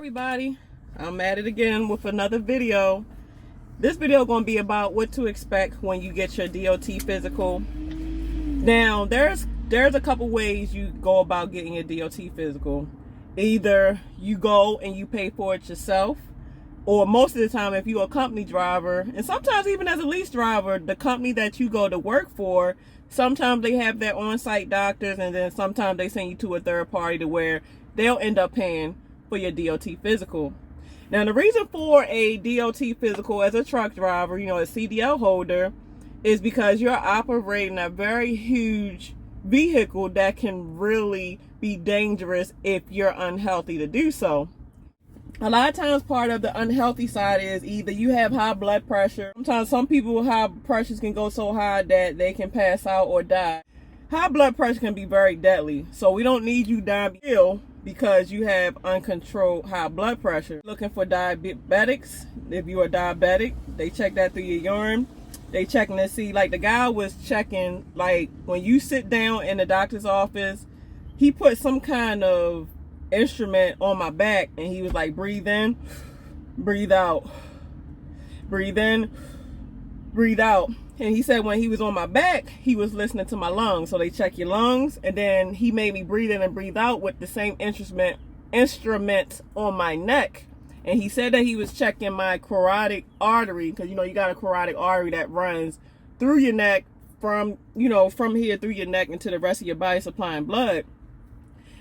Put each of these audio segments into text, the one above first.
Everybody, I'm at it again with another video. This video is going to be about what to expect when you get your DOT physical. Now there's a couple ways you go about getting your DOT physical. Either you go and you pay for it yourself, or most of the time if you're a company driver, and sometimes even as a lease driver, the company that you go to work for, sometimes they have their on-site doctors, and then sometimes they send you to a third party to where they'll end up paying for your DOT physical. Now the reason for a DOT physical as a truck driver, a CDL holder, is because you're operating a very huge vehicle that can really be dangerous if you're unhealthy to do so. A lot of times part of the unhealthy side is either you have high blood pressure. Sometimes some people with high pressures can go so high that they can pass out or die. High blood pressure can be very deadly, so we don't need you dying ill because you have uncontrolled high blood pressure. Looking for diabetics. If you are diabetic, they check that through your urine. They checking to see, like the guy was checking, like when you sit down in the doctor's office, he put some kind of instrument on my back and he was like, breathe in, breathe out, breathe in, breathe out. And he said when he was on my back, he was listening to my lungs. So they check your lungs, and then he made me breathe in and breathe out with the same instrument on my neck. And he said that he was checking my carotid artery, because you got a carotid artery that runs through your neck from here through your neck into the rest of your body, supplying blood.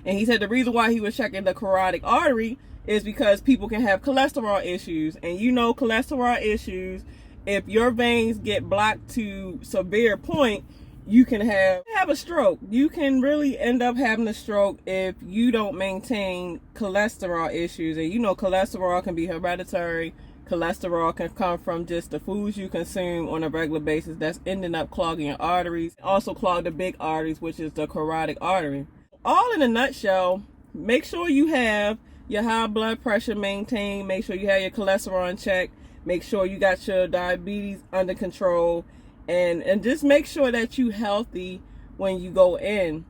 And he said the reason why he was checking the carotid artery is because people can have cholesterol issues, and cholesterol issues, if your veins get blocked to severe point, you can have a stroke. You can really end up having a stroke if you don't maintain cholesterol issues. And cholesterol can be hereditary. Cholesterol can come from just the foods you consume on a regular basis that's ending up clogging your arteries. Also clog the big arteries, which is the carotid artery. All in a nutshell, make sure you have your high blood pressure maintained. Make sure you have your cholesterol in check. Make sure you got your diabetes under control, and just make sure that you healthy when you go in.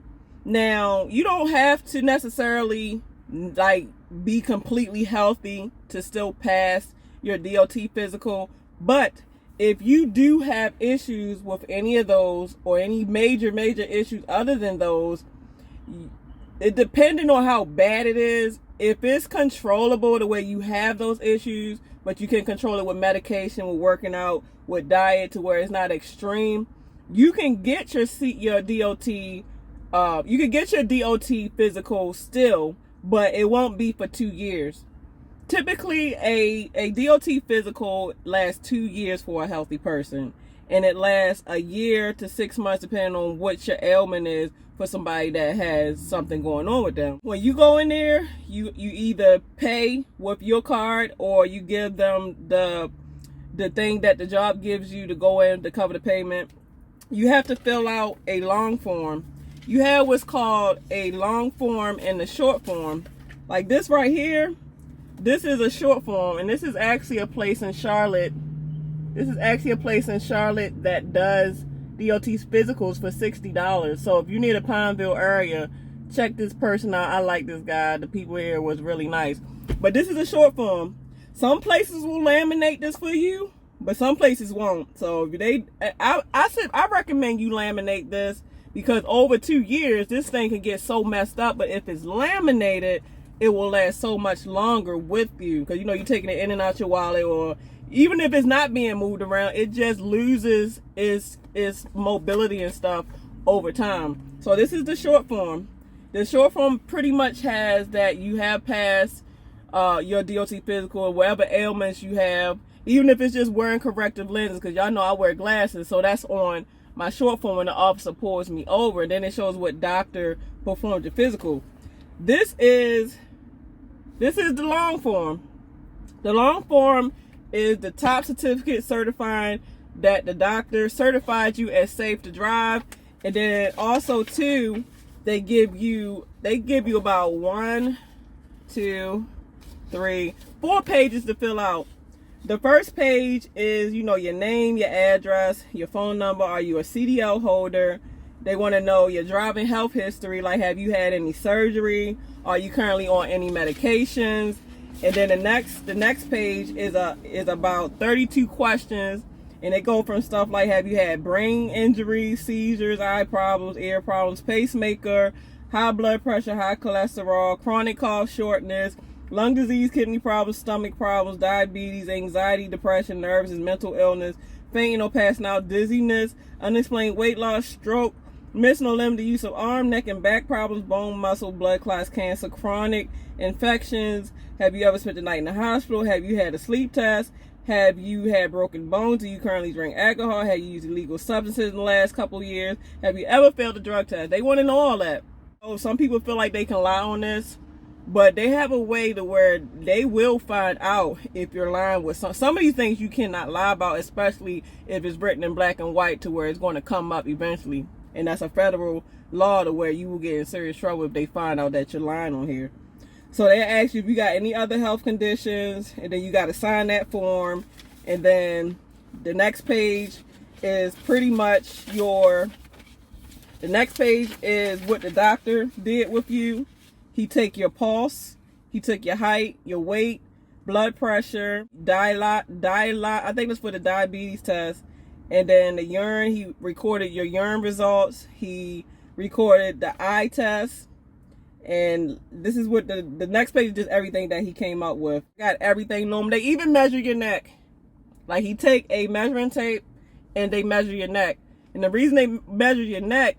Now, you don't have to necessarily be completely healthy to still pass your DOT physical, but if you do have issues with any of those or any major issues other than those, it depending on how bad it is, if it's controllable the way you have those issues, but you can control it with medication, with working out, with diet to where it's not extreme, you can get your DOT physical still, but it won't be for 2 years. Typically, a DOT physical lasts 2 years for a healthy person, and it lasts a year to 6 months depending on what your ailment is for somebody that has something going on with them. When you go in there, you either pay with your card or you give them the thing that the job gives you to go in to cover the payment. You have to fill out a long form. You have what's called a long form and a short form. Like this right here, this is a short form, and this is actually a place in Charlotte. This is actually a place in Charlotte that does DOT physicals for $60. So if you need a Pineville area, check this person out. I like this guy. The people here was really nice. But this is a short form. Some places will laminate this for you, but some places won't. So I recommend you laminate this, because over 2 years this thing can get so messed up. But if it's laminated, it will last so much longer with you, because you're taking it in and out your wallet, or even if it's not being moved around, it just loses its mobility and stuff over time. So this is the short form. The short form pretty much has that you have passed your DOT physical, or whatever ailments you have, even if it's just wearing corrective lenses, because y'all know I wear glasses, so that's on my short form when the officer pulls me over. And then it shows what doctor performed the physical. This is the long form. The long form is the top certificate certifying that the doctor certified you as safe to drive. And then also too, they give you about 1, 2, 3, 4 pages to fill out. The first page is your name, your address, your phone number. Are you a CDL holder? They want to know your driving health history, like have you had any surgery? Are you currently on any medications? And then the next page is about 32 questions, and they go from stuff like, have you had brain injuries, seizures, eye problems, ear problems, pacemaker, high blood pressure, high cholesterol, chronic cough, shortness, lung disease, kidney problems, stomach problems, diabetes, anxiety, depression, nerves, mental illness, fainting or passing out, dizziness, unexplained weight loss, stroke, missing or limited use of arm, neck, and back problems, bone, muscle, blood clots, cancer, chronic infections. Have you ever spent the night in the hospital? Have you had a sleep test? Have you had broken bones? Do you currently drink alcohol? Have you used illegal substances in the last couple of years? Have you ever failed a drug test? They want to know all that. So some people feel like they can lie on this, but they have a way to where they will find out if you're lying with some of these things you cannot lie about, especially if it's written in black and white to where it's going to come up eventually. And that's a federal law to where you will get in serious trouble if they find out that you're lying on here. So they ask you if you got any other health conditions, and then you got to sign that form. And then the next page is pretty much the next page is what the doctor did with you. He take your pulse, he took your height, your weight, blood pressure, I think that's for the diabetes test. And then the urine, he recorded your urine results. He recorded the eye test. And this is what the next page is just everything that he came up with. Got everything normal. They even measure your neck. Like, he take a measuring tape and they measure your neck. And the reason they measure your neck,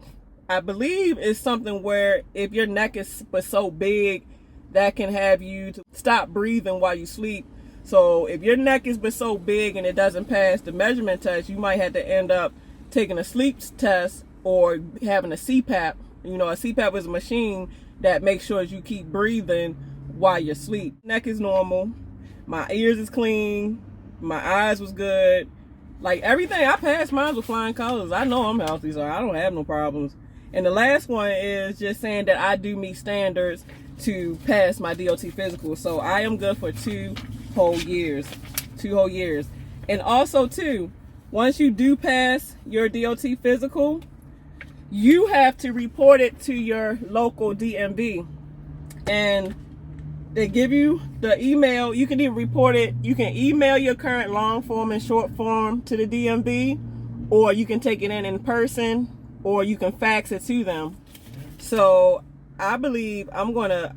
I believe, is something where if your neck is so big, that can have you to stop breathing while you sleep. So if your neck is but so big and it doesn't pass the measurement test, you might have to end up taking a sleep test or having a CPAP. You know, a CPAP is a machine that makes sure you keep breathing while you sleep. Neck is normal. My ears is clean. My eyes was good. Like, everything, I passed mine with flying colors. I know I'm healthy, so I don't have no problems. And the last one is just saying that I do meet standards to pass my DOT physical. So I am good for 2 whole years. 2 whole years. And also, too, once you do pass your DOT physical, you have to report it to your local DMV. And they give you the email. You can either report it, you can email your current long form and short form to the DMV, or you can take it in person, or you can fax it to them. So I believe I'm gonna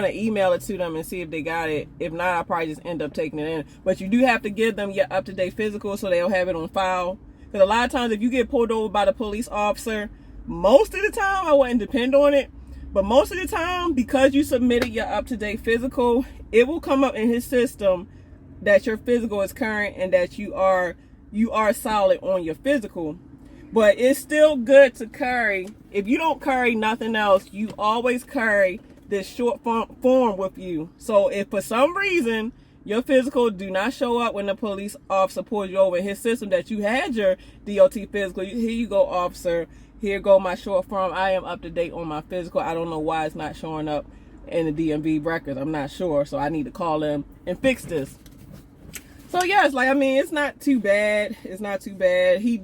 email it to them and see if they got it. If not, I'll probably just end up taking it in. But you do have to give them your up-to-date physical so they'll have it on file. Because a lot of times if you get pulled over by the police officer, most of the time, I wouldn't depend on it, but most of the time, because you submitted your up-to-date physical, it will come up in his system that your physical is current and that you are solid on your physical. But it's still good to carry. If you don't carry nothing else, you always carry this short form with you. So if for some reason your physical do not show up when the police officer pulls you over in his system that you had your DOT physical, here you go, officer. Here go my short form. I am up to date on my physical. I don't know why it's not showing up in the DMV records. I'm not sure. So I need to call them and fix this. So yes, like, I mean, it's not too bad. It's not too bad. He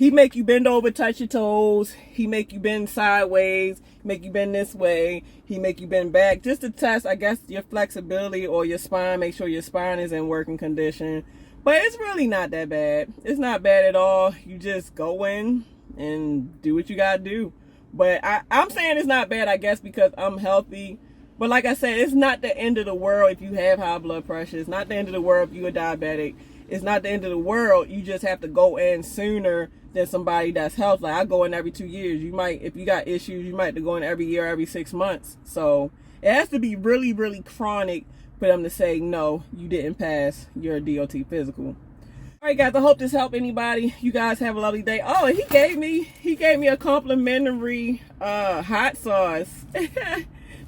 make you bend over, touch your toes. He make you bend sideways, make you bend this way. He make you bend back just to test, I guess, your flexibility or your spine. Make sure your spine is in working condition. But it's really not that bad. It's not bad at all. You just go in and do what you gotta do. But I'm saying it's not bad, I guess, because I'm healthy. But like I said, it's not the end of the world if you have high blood pressure. It's not the end of the world if you're a diabetic. It's not the end of the world. You just have to go in sooner than somebody that's healthy. Like, I go in every 2 years. You might, if you got issues, you might have to go in every year, every 6 months. So it has to be really, really chronic for them to say, no, you didn't pass your DOT physical. All right, guys, I hope this helped anybody. You guys have a lovely day. Oh, and he gave me a complimentary hot sauce.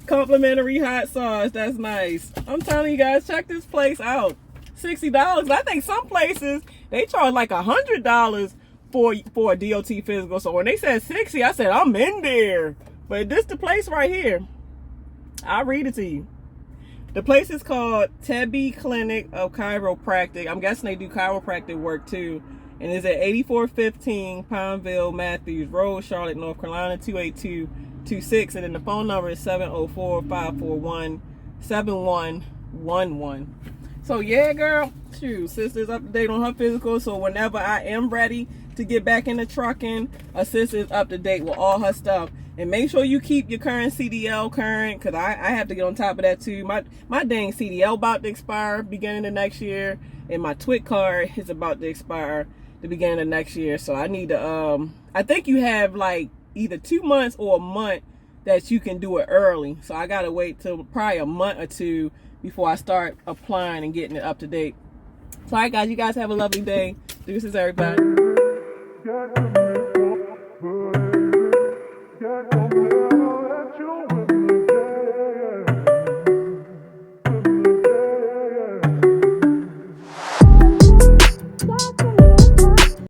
Complimentary hot sauce. That's nice. I'm telling you guys, check this place out. $60. I think some places they charge like $100 for a DOT physical. So when they said 60, I said I'm in there. But this the place right here. I'll read it to you. The place is called Tebby Clinic of Chiropractic. I'm guessing they do chiropractic work too. And it's at 8415 Pineville Matthews Road, Charlotte, North Carolina, 28226. And then the phone number is 704-541-7111. 1-1. So yeah, girl, shoot, sister's up to date on her physical. So whenever I am ready to get back into trucking, a sister's up to date with all her stuff. And make sure you keep your current CDL current, because I have to get on top of that too. My dang CDL about to expire beginning of next year, and my TWIC card is about to expire the beginning of next year. So I need to I think you have like either 2 months or a month that you can do it early. So I gotta wait till probably a month or two before I start applying and getting it up to date. So alright guys, you guys have a lovely day. Deuces everybody.